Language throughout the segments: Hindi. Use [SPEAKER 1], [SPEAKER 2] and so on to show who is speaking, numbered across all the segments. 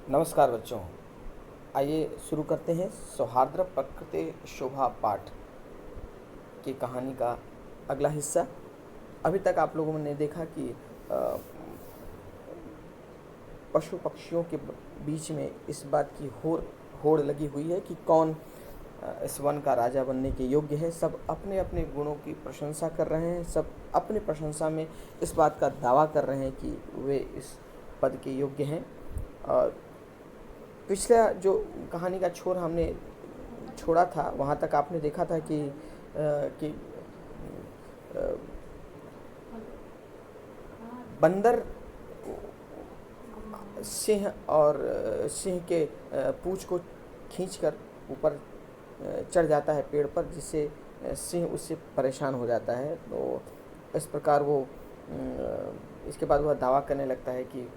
[SPEAKER 1] नमस्कार बच्चों। आइए शुरू करते हैं सौहार्द्र प्रकृति शोभा पाठ की कहानी का अगला हिस्सा। अभी तक आप लोगों ने देखा कि पशु पक्षियों के बीच में इस बात की होड़ लगी हुई है कि कौन इस वन का राजा बनने के योग्य है। सब अपने अपने गुणों की प्रशंसा कर रहे हैं, सब अपनी प्रशंसा में इस बात का दावा कर रहे हैं कि वे इस पद के योग्य हैं। और पिछला जो कहानी का छोर हमने छोड़ा था वहाँ तक आपने देखा था कि बंदर सिंह के पूंछ को खींचकर ऊपर चढ़ जाता है पेड़ पर, जिससे सिंह उससे परेशान हो जाता है। तो इस प्रकार वो इसके बाद वह दावा करने लगता है कि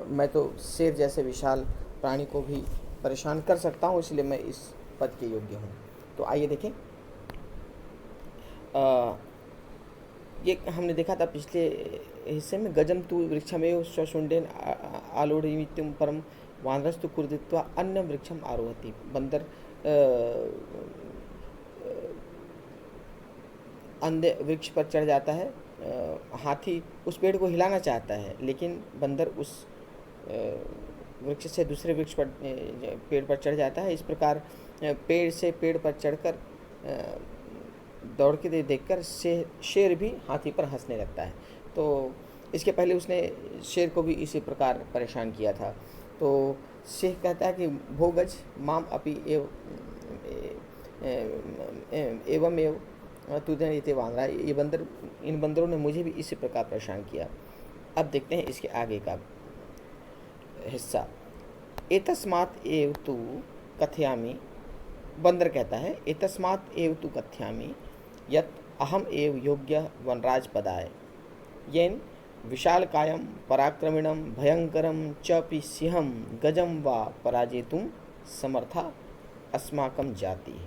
[SPEAKER 1] मैं तो शेर जैसे विशाल प्राणी को भी परेशान कर सकता हूँ, इसलिए मैं इस पद के योग्य हूँ। तो आइए देखें। ये हमने देखा था पिछले हिस्से में, गजम तु वृक्षमेव स्वशुंडेन आलोढ़यितुं परम वानरस्तु कुर्दित्वा अन्य वृक्षम आरोहति। बंदर अन्य वृक्ष पर चढ़ जाता है। हाथी उस पेड़ को हिलाना चाहता है, लेकिन बंदर उस वृक्ष से दूसरे वृक्ष पर पेड़ पर चढ़ जाता है। इस प्रकार पेड़ से पेड़ पर चढ़कर दौड़ के देखकर शेर भी हाथी पर हंसने लगता है। तो इसके पहले उसने शेर को भी इसी प्रकार परेशान किया था। तो शेर कहता है कि भोगज माम अपि एवं एव तुदन इते वानरा। ये इन बंदरों ने मुझे भी इसी प्रकार परेशान किया। अब देखते हैं इसके आगे का हिस्सा। एतस्मात् एव तु कथयामि। बंदर कहता है एतस्मात् एव तु कथयामि यत् अहम एव योग्य वनराज पदाय येन विशालकायं पराक्रमिणं भयंकरं चपि सिंहं गजं वा पराजेतुं समर्था अस्माकं जाति।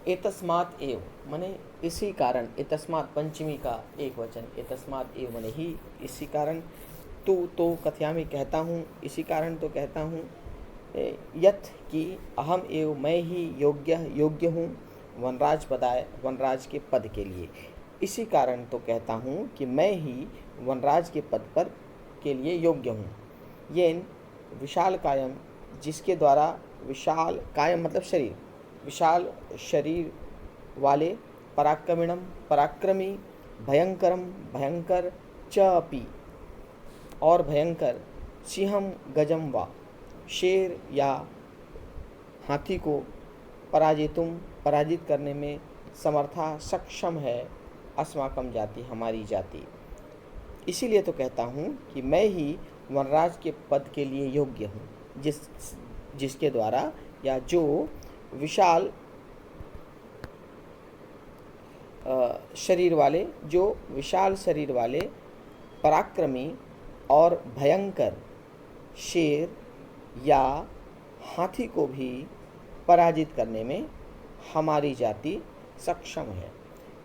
[SPEAKER 1] एतस्मात् एव माने इसी कारण, एतस्मात् पंचमी का एक वचन, एतस्मात् एव माने ही, इसी कारण, तो कथयामि कहता हूँ, इसी कारण तो कहता हूँ, यत् कि अहम एव मैं ही योग्य हूँ वनराज पदाय, वनराज के पद के लिए। इसी कारण तो कहता हूँ कि मैं ही वनराज के पद पर के लिए योग्य हूँ। येन विशाल कायम, जिसके द्वारा, विशाल कायम मतलब शरीर, विशाल शरीर वाले, पराक्रमिणम पराक्रमी, भयंकरम भयंकर, च अपि और भयंकर, सिंहम गजम वा शेर या हाथी को, पराजित करने में, समर्था सक्षम है, अस्माकम जाति हमारी जाति। इसीलिए तो कहता हूँ कि मैं ही वनराज के पद के लिए योग्य हूँ, जिसके द्वारा, या जो विशाल शरीर वाले, जो विशाल शरीर वाले, पराक्रमी और भयंकर शेर या हाथी को भी पराजित करने में हमारी जाति सक्षम है,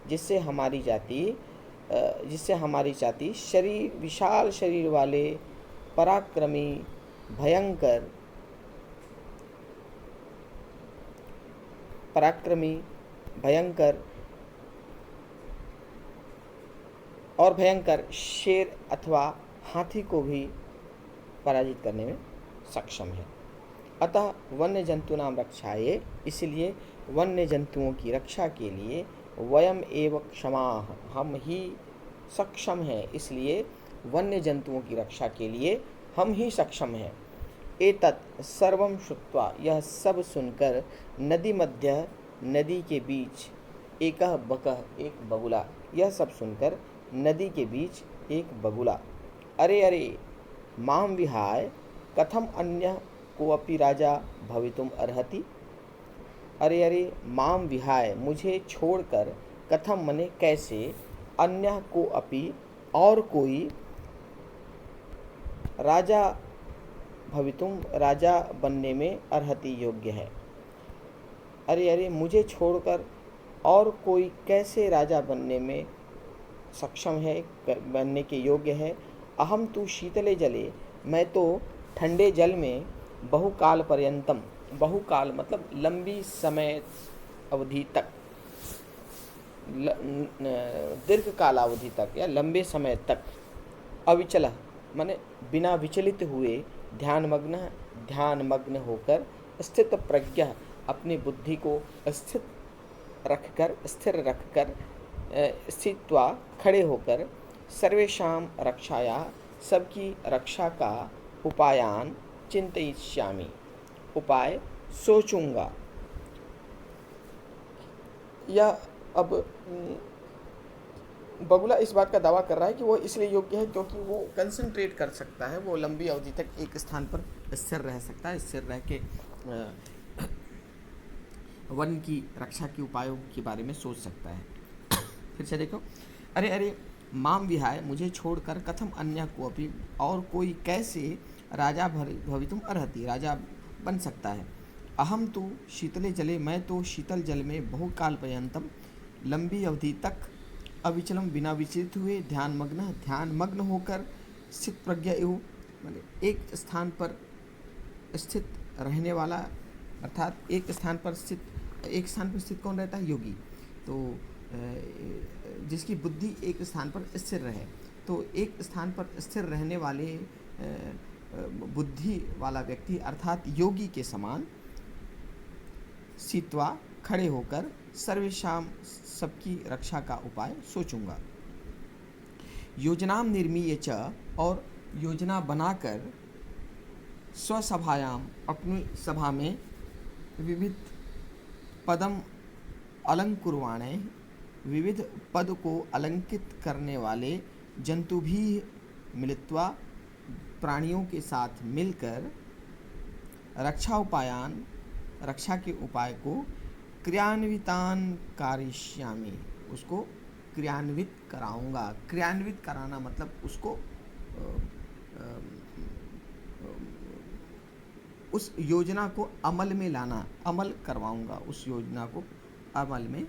[SPEAKER 1] जिससे हमारी जाति विशाल शरीर वाले, पराक्रमी, भयंकर और भयंकर शेर अथवा हाथी को भी पराजित करने में सक्षम है। अतः वन्य जंतु नाम रक्षाये, इसलिए वन्य जंतुओं की रक्षा के लिए, वयम एव क्षमाः, हम ही सक्षम हैं, इसलिए वन्य जंतुओं की रक्षा के लिए हम ही सक्षम हैं। एतत् सर्वं श्रुत्वा, यह सब सुनकर, नदी मध्य, नदी के बीच, एकः बकः, एक बगुला, यह सब सुनकर नदी के बीच एक बगुला, अरे अरे माम विहाय कथम अन्य कोऽपि राजा भवितुम अर्हति। अरे अरे माम विहाय मुझे छोड़कर, कथम मने कैसे, अन्य को अपि और कोई, राजा भवितुम राजा बनने में, अर्हति योग्य है। अरे अरे मुझे छोड़कर और कोई कैसे राजा बनने में सक्षम है, बनने के योग्य है। अहम तु शीतले जले, मैं तो ठंडे जल में बहुकाल पर्यंतम, बहुकाल मतलब लंबी समय अवधि तक, दीर्घ कालावधि तक या लंबे समय तक, अविचल माने बिना विचलित हुए, ध्यानमग्न होकर, स्थित प्रज्ञ अपनी बुद्धि को स्थिर रखकर, स्थित्वा खड़े होकर, सर्वेषां रक्षाया सबकी रक्षा का, उपायान चिंतयिष्यामि उपाय सोचूंगा। यह अब बगुला इस बात का दावा कर रहा है कि वो इसलिए योग्य है क्योंकि वो कंसंट्रेट कर सकता है, वो लंबी अवधि तक एक स्थान पर स्थिर रह सकता है, स्थिर रह के वन की रक्षा के उपायों के बारे में सोच सकता है। फिर से देखो, अरे अरे माम विहाय, मुझे छोड़कर, कथम अन्य को अपि, और कोई कैसे राजा भवितुम अर्हति, राजा बन सकता है। अहम तो शीतले जले, मैं तो शीतल जल में बहुकाल पर्यंतम, लंबी अवधि तक, अविचलम बिना विचलित हुए, ध्यानमग्न होकर, स्थित प्रज्ञा एवं माने एक स्थान पर स्थित रहने वाला, अर्थात एक स्थान पर स्थित कौन रहता है? योगी। तो जिसकी बुद्धि एक स्थान पर स्थिर रहे, तो एक स्थान पर स्थिर रहने वाले बुद्धि वाला व्यक्ति अर्थात योगी के समान, सीत्वा खड़े होकर, सर्वेशाम सबकी रक्षा का उपाय सोचूंगा। योजनाम निर्मीय च, और योजना बनाकर, स्वसभायाम अपनी सभा में, विविध पदम अलंकुर्वाणे, विविध पद को अलंकित करने वाले, जंतु भी मिलित्वा प्राणियों के साथ मिलकर, रक्षा के उपाय को, क्रियान्वितान कारिष्यामि, उसको क्रियान्वित कराऊंगा। क्रियान्वित कराना मतलब उसको उस योजना को अमल में लाना, अमल करवाऊंगा, उस योजना को अमल में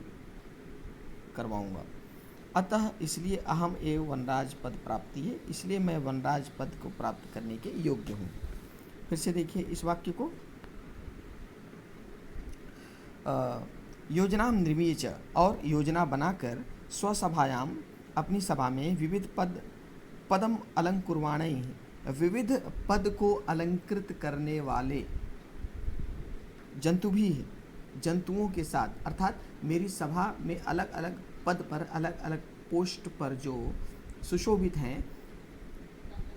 [SPEAKER 1] करवाऊंगा। अतः इसलिए अहम एवं वनराज पद प्राप्ति है, इसलिए मैं वनराज पद को प्राप्त करने के योग्य हूँ। फिर से देखिए इस वाक्य को, योजना निर्मीय च, और योजना बनाकर, स्वसभायाम अपनी सभा में, विविध पदम अलंकुर्वाणे, विविध पद को अलंकृत करने वाले, जंतुओं के साथ, अर्थात मेरी सभा में अलग अलग पद पर, अलग अलग पोस्ट पर जो सुशोभित हैं,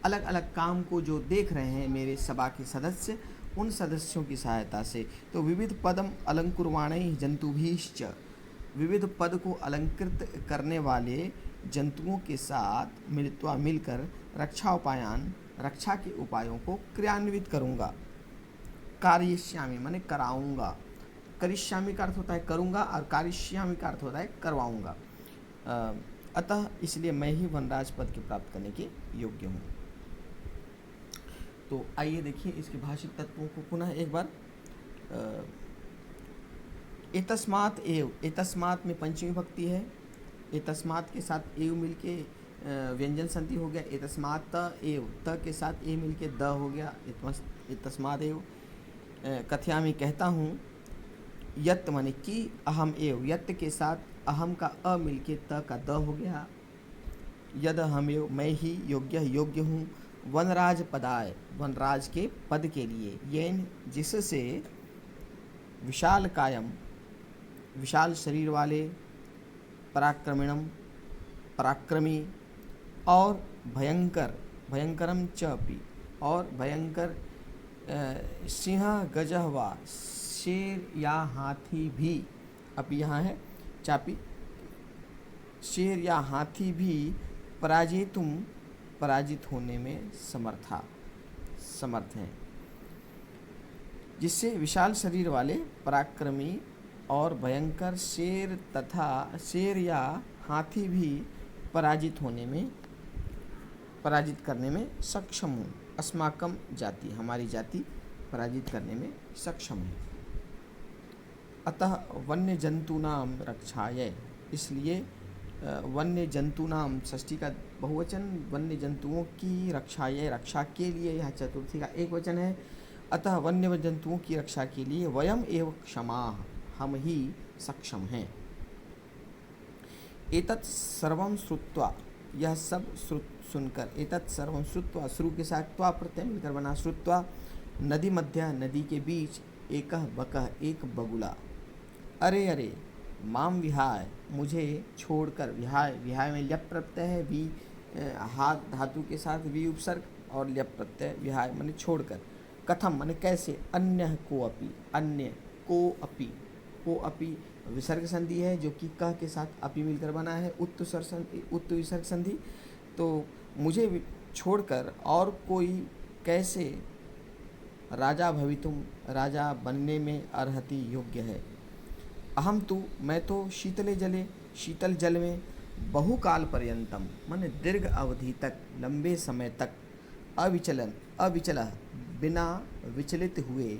[SPEAKER 1] अलग अलग काम को जो देख रहे हैं मेरे सभा के सदस्य, उन सदस्यों की सहायता से, तो विविध पदम अलंकुर्वाणे जंतुभिश्च, विविध पद को अलंकृत करने वाले जंतुओं के साथ मिलकर, रक्षा के उपायों को क्रियान्वित करूँगा। कार्यश्यामी माने कराऊंगा, करिष्यामी का अर्थ होता है करूँगा, और कार्यश्यामी का अर्थ होता है करवाऊँगा। अतः इसलिए मैं ही वनराज पद के प्राप्त करने के योग्य हूँ। तो आइए देखिए इसके भाषिक तत्वों को पुनः एक बार। एतस्मात् एव, एतस्मात् में पंचमी भक्ति है, एतस्मात् के साथ एव मिलके व्यंजन संधि हो गया, एतस्मात् एव, त के साथ ए मिलके द हो गया, एतस्मात् एव। कथयामि कहता हूँ, यत् माने कि, अहम एव, यत् के साथ अहम का अ मिलके त का द हो गया, यद हम एव, मैं ही, योग्य हूँ, वनराज पदाय, वनराज के पद के लिए, येन जिससे, विशाल कायम, विशाल शरीर वाले, पराक्रमी, और भयंकरम च अपि, और भयंकर, सिंह गजह वा, शेर या हाथी भी, अपि यहाँ है चापी, शेर या हाथी भी, पराजित होने में समर्थ हैं, जिससे विशाल शरीर वाले, पराक्रमी और भयंकर शेर या हाथी भी पराजित करने में सक्षम हूँ। अस्माकम जाति, हमारी जाति पराजित करने में सक्षम है। अतः वन्य जंतूनाम रक्षाय, इसलिए वन्य जंतूनाम, षष्ठी का बहुवचन, वन्य जंतुओं की रक्षाये, रक्षा के लिए, यह चतुर्थी का एक वचन है। अतः वन्य जंतुओं की रक्षा के लिए वयम एव क्षमाः, हम ही सक्षम हैं। एतत् सर्वं श्रुत्वा, यह सब सुनकर, एतत् सर्वं श्रुत्वा, श्रु के साथ त्वा प्रत्यय मिलकर बना श्रुत्वा, नदी मध्य, नदी के बीच, एकह बकह, एक बगुला, अरे अरे, माम विहाय, मुझे छोड़कर, विहाय, विहाय में ल्यप प्रत्यय है, वी हाथ धातु के साथ वी उपसर्ग और ल्यप प्रत्यय, विहाय माने छोड़कर, कथम माने कैसे, अन्य को अपि, अन्य को अपि, को अपि विसर्ग संधि है जो कि कह के साथ अपि मिलकर बना है, उत्तु विसर्ग संधि। तो मुझे छोड़कर और कोई कैसे राजा भवितुम, राजा बनने में अर्हति, योग्य है। अहम तो, मैं तो शीतले जले, शीतल जल में, बहुकाल पर्यंतम माने दीर्घ अवधि तक, लंबे समय तक, अविचलन, अविचल बिना विचलित हुए,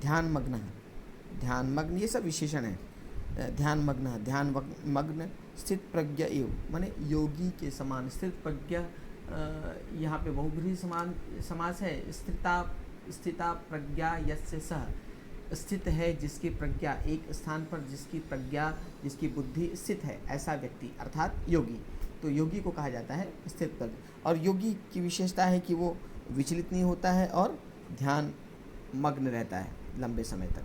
[SPEAKER 1] ध्यानमग्न, ध्यानमग्न, ये सब विशेषण है। ध्यानमग्न, ध्यानमग्न, स्थित प्रज्ञ एव माने योगी के समान, स्थित प्रज्ञ, यहाँ पे बहुब्रीहि समास है। स्थिता प्रज्ञा यस्य सह, स्थित है जिसकी प्रज्ञा, एक स्थान पर जिसकी प्रज्ञा, जिसकी बुद्धि स्थित है, ऐसा व्यक्ति अर्थात योगी। तो योगी को कहा जाता है स्थित प्रज्ञ। और योगी की विशेषता है कि वो विचलित नहीं होता है और ध्यान मग्न रहता है लंबे समय तक।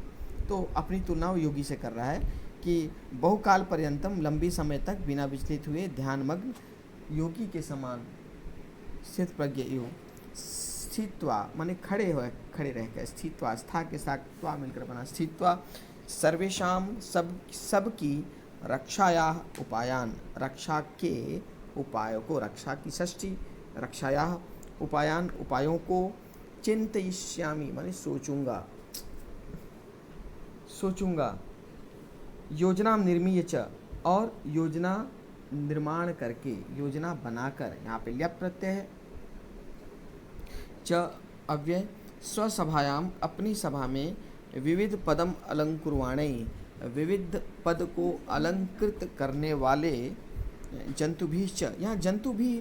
[SPEAKER 1] तो अपनी तुलना वो योगी से कर रहा है कि बहुकाल पर्यंतम, लंबी समय तक बिना विचलित हुए, ध्यानमग्न, योगी के समान, स्थित प्रज्ञ एवं, स्थित्वा माने खड़े रहकर, स्थित्वा, स्था के साथ त्वा मिलकर बना, स्थित्वा, सर्वेषाम, सब की रक्षाया उपायान, रक्षा के उपायों को, रक्षा की षष्ठी, रक्षाया उपायान, उपायों को, चिंतयिष्यामि माने सोचूंगा, योजना निर्मीय च, और योजना निर्माण करके, योजना बनाकर, यहाँ पे ल्यप प्रत्यय है, च अव्यय, स्वसभायाम, अपनी सभा में, विविध पदम अलंकुर्वाणे, विविध पद को अलंकृत करने वाले, जंतु भी च, यहाँ जंतु भी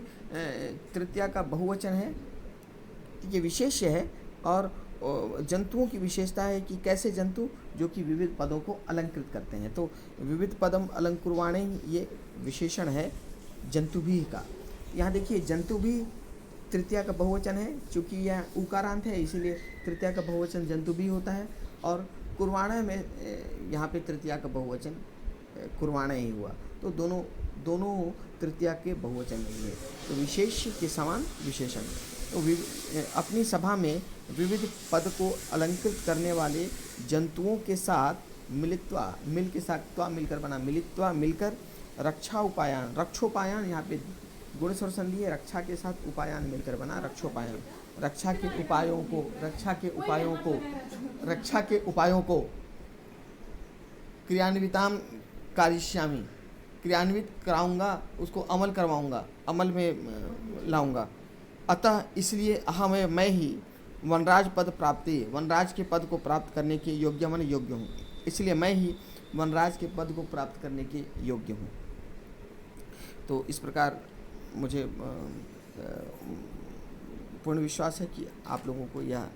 [SPEAKER 1] तृतीया का बहुवचन है, ये विशेष्य है। और जंतुओं की विशेषता है कि कैसे जंतु, जो कि विविध पदों को अलंकृत करते हैं। तो विविध पदम अलंकुर्वाणे, ये विशेषण है जंतु भी का। यहाँ देखिए जंतु भी तृतीया का बहुवचन है, चूँकि यह उकारांत है इसीलिए तृतीया का बहुवचन जंतु भी होता है। और कुर्वाणा में यहाँ पे तृतीया का बहुवचन कुर्वाणा ही हुआ। तो दोनों तृतीया के बहुवचन नहीं है, तो विशेष के समान विशेषण। तो अपनी सभा में विविध पद को अलंकृत करने वाले जंतुओं के साथ मिलित्वा, मिल के साथ त्वा मिलकर बना, मिलित्वा मिलकर, रक्षा उपायान, रक्षोपायान, यहाँ पे गुण स्वर संधि है, रक्षा के साथ उपायान मिलकर बना रक्षोपायान, रक्षा के उपायों को क्रियान्विताम कारिष्यामि, क्रियान्वित कराऊंगा, उसको अमल करवाऊंगा, अमल में लाऊंगा। अतः इसलिए अहम, मैं ही वनराज पद प्राप्ति, वनराज के पद को प्राप्त करने के योग्य मन योग्य हूँ, इसलिए मैं ही वनराज के पद को प्राप्त करने के योग्य हूँ। तो इस प्रकार मुझे पूर्ण विश्वास है कि आप लोगों को यह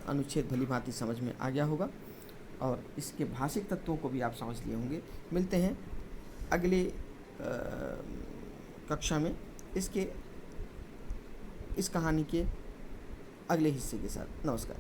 [SPEAKER 1] अनुच्छेद भली भांति समझ में आ गया होगा और इसके भाषिक तत्वों को भी आप समझ लिए होंगे। मिलते हैं अगले कक्षा में इस कहानी के अगले हिस्से के साथ। नमस्कार।